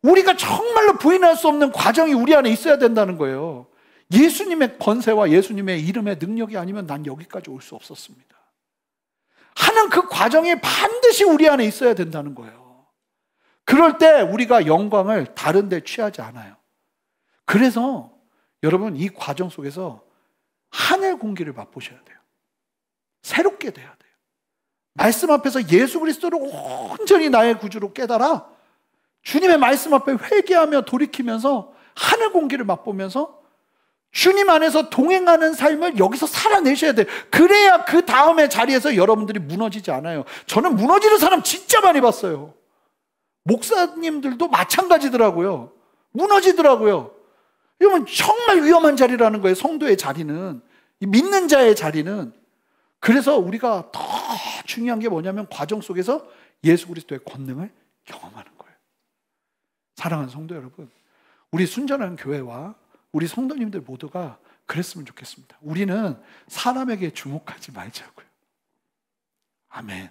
우리가 정말로 부인할 수 없는 과정이 우리 안에 있어야 된다는 거예요. 예수님의 권세와 예수님의 이름의 능력이 아니면 난 여기까지 올 수 없었습니다 하는 그 과정이 반드시 우리 안에 있어야 된다는 거예요. 그럴 때 우리가 영광을 다른 데 취하지 않아요. 그래서 여러분, 이 과정 속에서 하늘 공기를 맛보셔야 돼요. 새롭게 돼야 돼요. 말씀 앞에서 예수 그리스도를 온전히 나의 구주로 깨달아 주님의 말씀 앞에 회개하며 돌이키면서 하늘 공기를 맛보면서 주님 안에서 동행하는 삶을 여기서 살아내셔야 돼요. 그래야 그 다음의 자리에서 여러분들이 무너지지 않아요. 저는 무너지는 사람 진짜 많이 봤어요. 목사님들도 마찬가지더라고요. 무너지더라고요. 이러면 정말 위험한 자리라는 거예요. 성도의 자리는, 믿는 자의 자리는. 그래서 우리가 더 중요한 게 뭐냐면 과정 속에서 예수 그리스도의 권능을 경험하는 거예요. 사랑하는 성도 여러분, 우리 순전한 교회와 우리 성도님들 모두가 그랬으면 좋겠습니다. 우리는 사람에게 주목하지 말자고요. 아멘.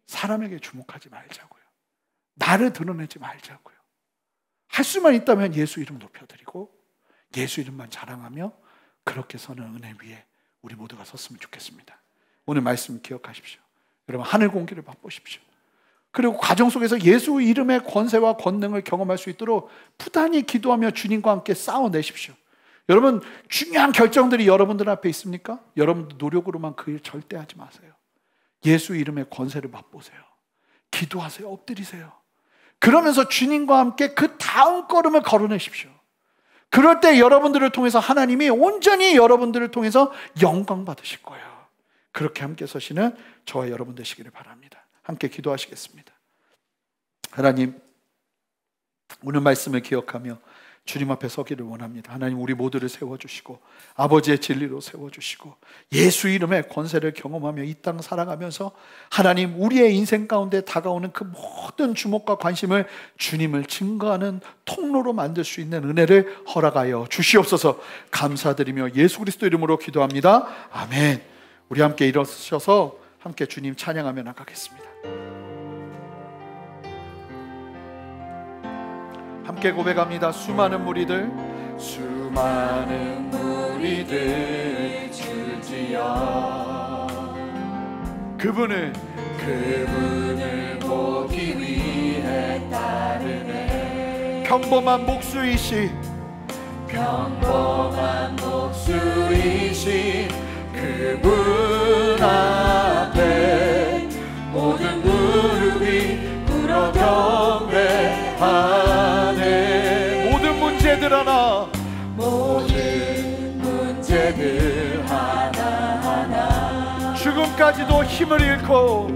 사람에게 주목하지 말자고요. 나를 드러내지 말자고요. 할 수만 있다면 예수 이름 높여드리고 예수 이름만 자랑하며 그렇게 서는 은혜 위에 우리 모두가 섰으면 좋겠습니다. 오늘 말씀 기억하십시오. 여러분, 하늘 공기를 맛보십시오. 그리고 과정 속에서 예수 이름의 권세와 권능을 경험할 수 있도록 부단히 기도하며 주님과 함께 싸워내십시오. 여러분, 중요한 결정들이 여러분들 앞에 있습니까? 여러분들 노력으로만 그 일 절대 하지 마세요. 예수 이름의 권세를 맛보세요. 기도하세요. 엎드리세요. 그러면서 주님과 함께 그 다음 걸음을 걸어내십시오. 그럴 때 여러분들을 통해서 하나님이 온전히 여러분들을 통해서 영광 받으실 거예요. 그렇게 함께 서시는 저와 여러분 되시기를 바랍니다. 함께 기도하시겠습니다. 하나님, 오늘 말씀을 기억하며 주님 앞에 서기를 원합니다. 하나님, 우리 모두를 세워주시고 아버지의 진리로 세워주시고 예수 이름의 권세를 경험하며 이 땅 살아가면서 하나님, 우리의 인생 가운데 다가오는 그 모든 주목과 관심을 주님을 증거하는 통로로 만들 수 있는 은혜를 허락하여 주시옵소서. 감사드리며 예수 그리스도 이름으로 기도합니다. 아멘. 우리 함께 일어서셔서 함께 주님 찬양하며 나가겠습니다. 함께 고백합니다. 수많은 무리들 줄지어 그분을 보기 위해 따르네. 평범한 목수이신 그분 앞에 모든 무릎이 꿇어 경배하네. 모든 문제들 하나하나 죽음까지도 힘을 잃고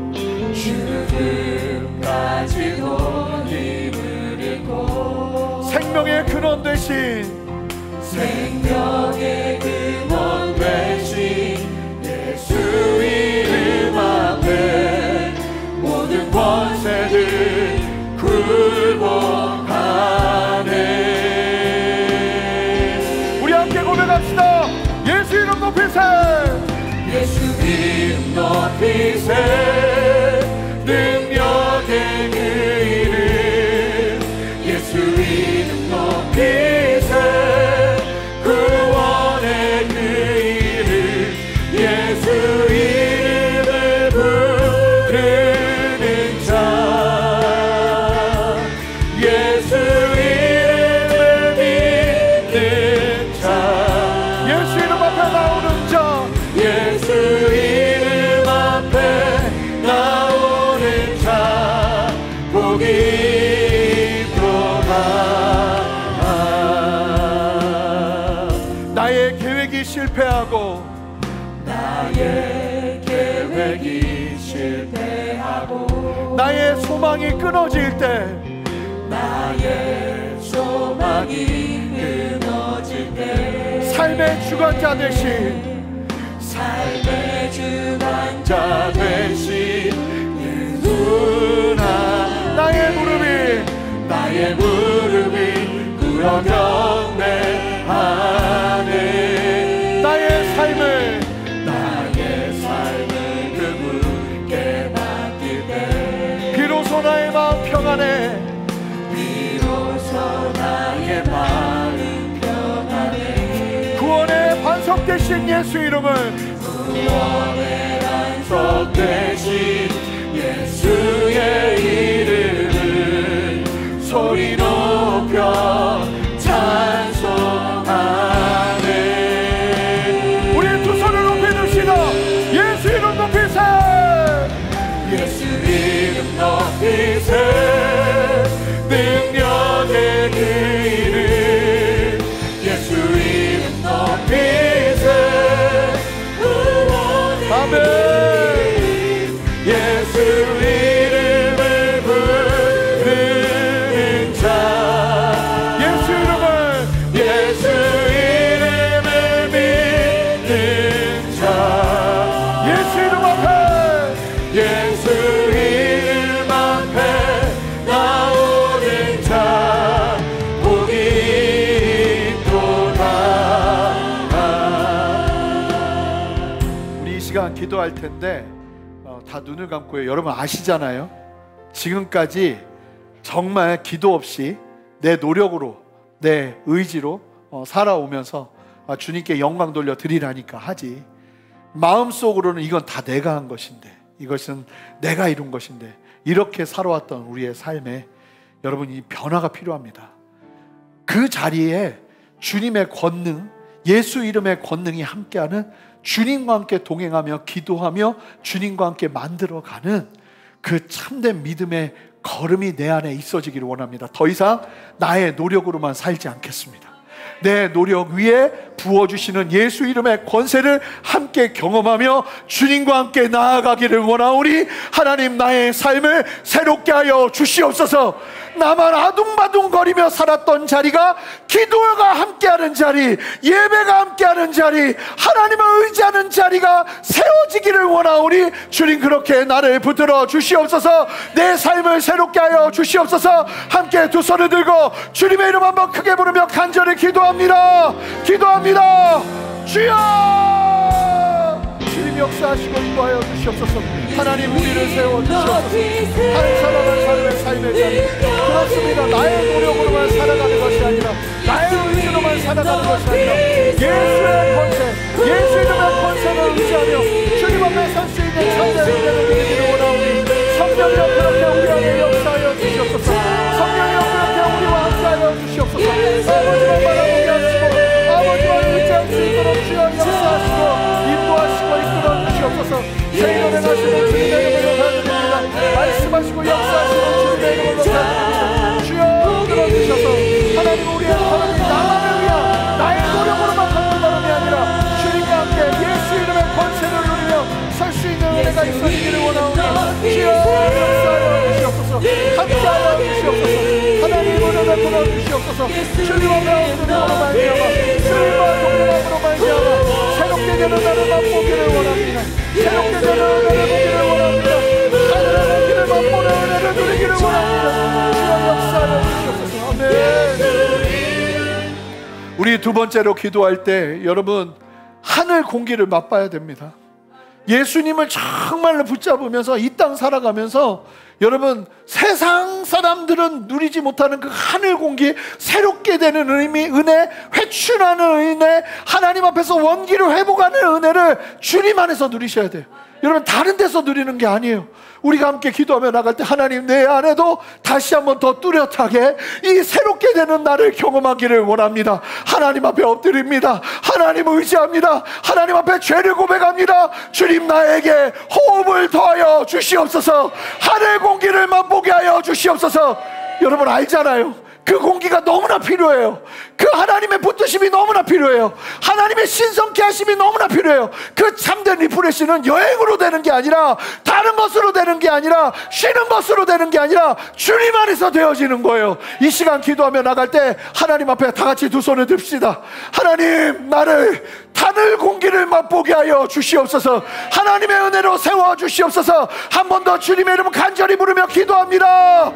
생명의 근원 되신 예수 이름 앞에 모든 권세들 굴복하네. 우리 함께 고백합시다. 예수 이름 높이세. 예수 이름 높이세. 능력의 그 이름 예수 이름 높이세. 구원의 그 이름 예수 이름을 부르는 자 예수 이름을 믿는 자 예수 이름 앞에 나오는 자 예수 이름 앞에 나오는 자 복이 있도다. 나의 계획이 실패하고 나의 소망이 끊어질 때 삶의 주관자 되신 예수나 나의 무릎이 꿇어 경배하네. 나의 삶을 그분께 맡길 때 비로소 나의 마음 평안해. 구원의 반석 되신 예수 이름을 예수의 이름을 소리 높여 찬송하네. 모르는 자 예수 이름을 믿는 자 예수 이름 앞에 예수 이름 앞에 나오는 자 복이 있도다. 우리 이 시간 기도할 텐데 다 눈을 감고요. 여러분 아시잖아요. 지금까지 정말 기도 없이 내 노력으로 내 의지로 살아오면서 주님께 영광 돌려 드리라니까 하지, 마음속으로는 이건 다 내가 한 것인데, 이것은 내가 이룬 것인데, 이렇게 살아왔던 우리의 삶에 여러분 이 변화가 필요합니다. 그 자리에 주님의 권능, 예수 이름의 권능이 함께하는, 주님과 함께 동행하며 기도하며 주님과 함께 만들어가는 그 참된 믿음의 걸음이 내 안에 있어지기를 원합니다. 더 이상 나의 노력으로만 살지 않겠습니다. 내 노력 위에 부어주시는 예수 이름의 권세를 함께 경험하며 주님과 함께 나아가기를 원하오니 하나님, 나의 삶을 새롭게 하여 주시옵소서. 나만 아둥바둥거리며 살았던 자리가 기도가 함께하는 자리, 예배가 함께하는 자리, 하나님을 의지하는 자리가 세워지기를 원하오니 주님 그렇게 나를 붙들어 주시옵소서. 내 삶을 새롭게 하여 주시옵소서. 함께 두 손을 들고 주님의 이름 한번 크게 부르며 간절히 기도합니다. 기도합니다. 주여, 주님 역사하시고 인도하여 주시옵소서. 하나님 우리를 세워주시옵소서. 한 사람한 삶의 자리, 그렇습니다. 나의 노력으로만 살아가는 것이 아니라, 나의 의지로만 살아가는 것이 아니라, 예수의 권세, 예수 이름의 권세를 의지하며 주님 앞에 설 수 있는 참된 은혜를 드리기를 원하오니 성령이여 그렇게 우리 안에 역사하여 주시옵소서. 성령이여 그렇게 우리와 함께하여 주시옵소서. 아버지만 바라보게 하시고 아버지만 의지할 수 있도록 주여 역사하시고 인도하시고 이끌어 주시옵소서. 새 일을 행하시는 주님의 이름으로 감사드립니다. 말씀하시고 역사하시는 주님의 이름으로 감사드립니다. 주여 이끌어 주셔서 하나님, 우리의 사랑이 나만을 위한 나의 노력으로만 걷는 걸음이 아니라 주님과 함께 예수 이름의 권세를 누리며 설 수 있는 은혜가 있어지기를 원하오니 주여 역사하여 주시옵소서. 함께하여 주시옵소서. 하나님 은혜를 베풀어 주시옵소서. 주님 앞에 엎드림으로 말미암아 주님과 동행함으로 말미암아 새롭게 되는 나를 맛보기를 원합니다. 새롭게 되는 은혜를 보기를 원합니다. 하늘의 길을 맛보는 은혜를 누리기를 원합니다. 주여 역사하여 주시옵소서. 아멘. 우리 두 번째로 기도할 때 여러분, 하늘 공기를 맛봐야 됩니다. 예수님을 정말로 붙잡으면서 이 땅 살아가면서 여러분, 세상 사람들은 누리지 못하는 그 하늘 공기, 새롭게 되는 의미, 은혜, 회춘하는 은혜, 하나님 앞에서 원기를 회복하는 은혜를 주님 안에서 누리셔야 돼요. 여러분, 다른 데서 누리는 게 아니에요. 우리가 함께 기도하며 나갈 때 하나님, 내 안에도 다시 한번 더 뚜렷하게 이 새롭게 되는 나를 경험하기를 원합니다. 하나님 앞에 엎드립니다. 하나님 의지합니다. 하나님 앞에 죄를 고백합니다. 주님, 나에게 호흡을 더하여 주시옵소서. 하늘 공기를 맛보게 하여 주시옵소서. 여러분 알잖아요. 그 공기가 너무나 필요해요. 그 하나님의 붙드심이 너무나 필요해요. 하나님의 신성케 하심이 너무나 필요해요. 그 참된 리프레시는 여행으로 되는 게 아니라, 다른 것으로 되는 게 아니라, 쉬는 것으로 되는 게 아니라 주님 안에서 되어지는 거예요. 이 시간 기도하며 나갈 때 하나님 앞에 다 같이 두 손을 듭시다. 하나님, 나를 하늘 공기를 맛보게 하여 주시옵소서. 하나님의 은혜로 세워 주시옵소서. 한 번 더 주님의 이름 간절히 부르며 기도합니다.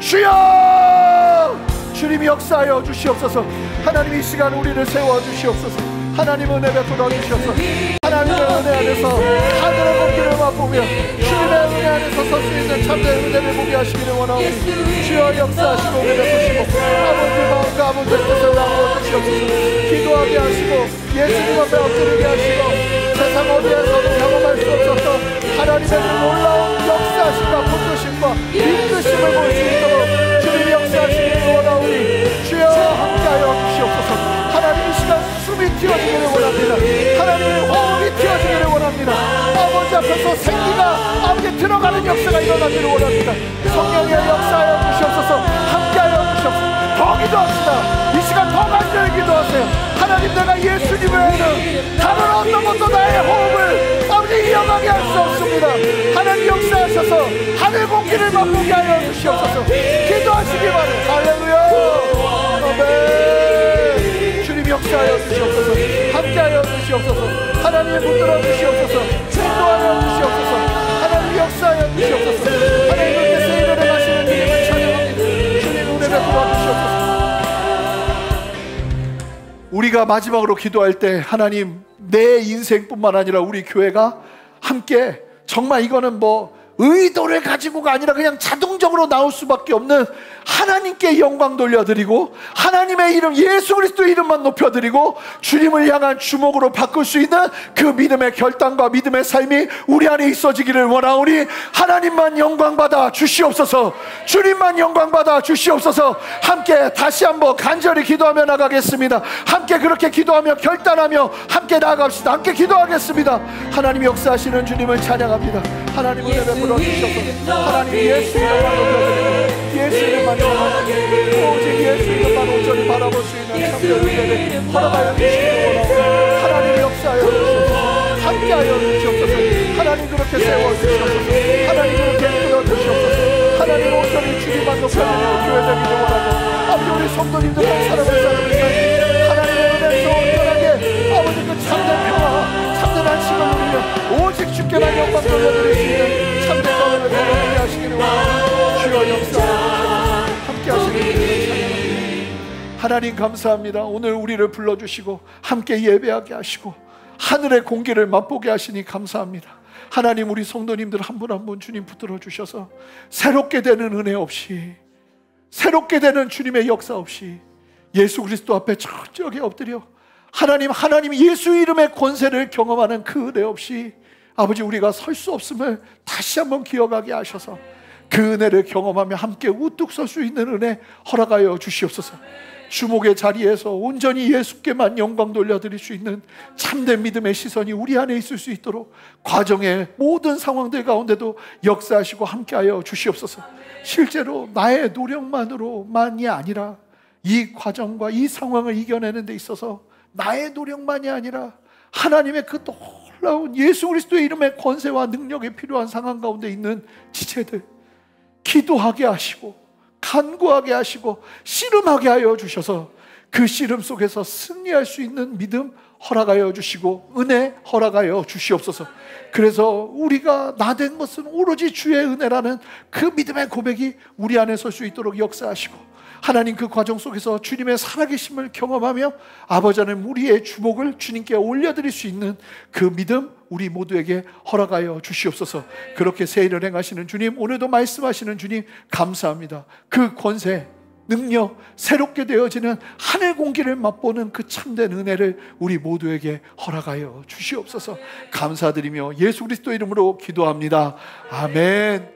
주여, 주님이 역사하여 주시옵소서. 하나님, 이 시간 우리를 세워 주시옵소서. 하나님 은혜 베풀어 주시옵소서. 하나님의 은혜 안에서 하늘의 공기를 맛보며 주님의 은혜 안에서 설 수 있는 참된 은혜를 보게 하시기를 원하오니 주여 역사하시고 은혜 베푸시고 아버지 마음과 아버지 뜻을 나누어 주시옵소서. 기도하게 하시고 예수님 앞에 엎드리게 하시고 세상 어디에서도 경험할 수 없었던 하나님의 놀라운 역사하심과 붙드심과 이끄심을 볼 수 있도록 주님이 역사하시기를 원하오니 주여 함께하여 주시옵소서. 하나님, 이 시간 숨이 튀어지기를 원합니다. 하나님의 호흡이 튀어지기를 원합니다. 아버지 앞에서 생기가 아버지 들어가는 역사가 일어나기를 원합니다. 성령의 역사하여 주시옵소서. 함께하여 주시옵소서. 더 기도합시다. 이 시간 더 간절히 기도하세요. 하나님, 내가 예수님 외에는 다른 어떤 것도 나의 호흡을 아버지 이어가게 할 수 없습니다. 하나님 역사하셔서 하늘 공기를 맛보게 하여 주시옵소서. 역사하여 주시옵소서. 함께하여 주시옵소서. 하나님 붙들어 주시옵소서. 인도하여 주시옵소서. 하나님 역사하여 주시옵소서. 하나님 그렇게 세일을 행하시는 주님을 찬양합니다. 주님 은혜 베풀어 주시옵소서. 우리가 마지막으로 기도할 때 하나님 내 인생뿐만 아니라 우리 교회가 함께 정말 이거는 뭐 의도를 가지고가 아니라 그냥 자동적으로 나올 수밖에 없는 하나님께 영광 돌려드리고 하나님의 이름 예수 그리스도의 이름만 높여드리고 주님을 향한 주목으로 바꿀 수 있는 그 믿음의 결단과 믿음의 삶이 우리 안에 있어지기를 원하오니 하나님만 영광받아 주시옵소서. 주님만 영광받아 주시옵소서. 함께 다시 한번 간절히 기도하며 나가겠습니다. 함께 그렇게 기도하며 결단하며 함께 나아갑시다. 함께 기도하겠습니다. 하나님 역사하시는 주님을 찬양합니다. 하나님 은혜 베풀어 주셔서 하나님 예수 이름만 높여드리고 예수 이름만 영광하게 오직 예수 이름만 온전히 바라볼 수 있는 참된 은혜를 허락하여 주시기 원하오니 하나님 역사하여 주시옵소서. 함께하여 주시옵소서. 하나님 그렇게 세워주시옵소서. 하나님 그렇게 이끌어주시옵소서. 하나님 온전히 주님만 높여드리고 교회 되기를 원하고 아버지 우리 성도님들 한 사람을 하나님의 은혜에서 온전하게 아버지 그 참된 평화 참된 안식을 누리며 오직 주께만 영광 돌려드릴 수 있는 참된 가운데 걸어가게 하시기를 원하고 주여 역사하옵소서. 함께 하시는 주님을 찬양합니다. 하나님 감사합니다. 오늘 우리를 불러주시고 함께 예배하게 하시고 하늘의 공기를 맛보게 하시니 감사합니다. 하나님 우리 성도님들 한 분 한 분 주님 붙들어 주셔서 새롭게 되는 은혜 없이 새롭게 되는 주님의 역사 없이 예수 그리스도 앞에 철저하게 엎드려 하나님 예수 이름의 권세를 경험하는 그 은혜 없이 아버지 우리가 설 수 없음을 다시 한번 기억하게 하셔서 그 은혜를 경험하며 함께 우뚝 설 수 있는 은혜 허락하여 주시옵소서. 주목의 자리에서 온전히 예수께만 영광 돌려드릴 수 있는 참된 믿음의 시선이 우리 안에 있을 수 있도록 과정의 모든 상황들 가운데도 역사하시고 함께하여 주시옵소서. 실제로 나의 노력만으로만이 아니라 이 과정과 이 상황을 이겨내는 데 있어서 나의 노력만이 아니라 하나님의 그 놀라운 예수 그리스도의 이름의 권세와 능력이 필요한 상황 가운데 있는 지체들 기도하게 하시고 간구하게 하시고 씨름하게 하여 주셔서 그 씨름 속에서 승리할 수 있는 믿음 허락하여 주시고 은혜 허락하여 주시옵소서. 그래서 우리가 나된 것은 오로지 주의 은혜라는 그 믿음의 고백이 우리 안에 설 수 있도록 역사하시고 하나님 그 과정 속에서 주님의 살아계심을 경험하며 아버지 하나님 우리의 주목을 주님께 올려드릴 수 있는 그 믿음 우리 모두에게 허락하여 주시옵소서. 그렇게 세일을 행하시는 주님 오늘도 말씀하시는 주님 감사합니다. 그 권세 능력 새롭게 되어지는 하늘 공기를 맛보는 그 참된 은혜를 우리 모두에게 허락하여 주시옵소서. 감사드리며 예수 그리스도 이름으로 기도합니다. 아멘.